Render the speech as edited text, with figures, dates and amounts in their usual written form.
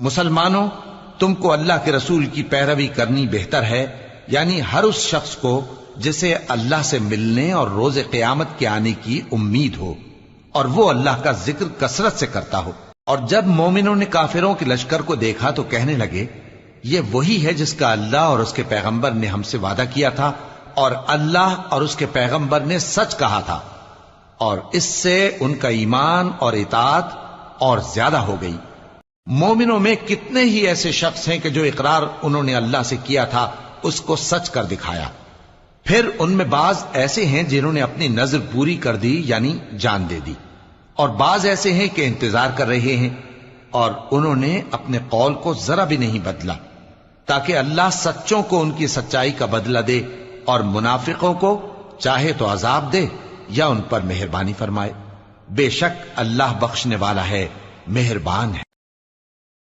मुसलमानों, तुमको अल्लाह के रसूल की पैरवी करनी बेहतर है, यानी हर उस शख्स को जिसे अल्लाह से मिलने और रोजे क़यामत के आने की उम्मीद हो और वो अल्लाह का जिक्र कसरत से करता हो। और जब मोमिनों ने काफिरों के लश्कर को देखा तो कहने लगे, ये वही है जिसका अल्लाह और उसके पैगंबर ने हमसे वादा किया था, और अल्लाह और उसके पैगंबर ने सच कहा था, और इससे उनका ईमान और इताअत और ज्यादा हो गई। मोमिनों में कितने ही ऐसे शख्स हैं कि जो इकरार उन्होंने अल्लाह से किया था उसको सच कर दिखाया। फिर उनमें बाज ऐसे हैं जिन्होंने अपनी नजर पूरी कर दी, यानी जान दे दी, और बाज ऐसे हैं कि इंतजार कर रहे हैं और उन्होंने अपने कौल को जरा भी नहीं बदला, ताकि अल्लाह सच्चों को उनकी सच्चाई का बदला दे और मुनाफिकों को चाहे तो अजाब दे या उन पर मेहरबानी फरमाए। बेशक अल्लाह बख्शने वाला है, मेहरबान है।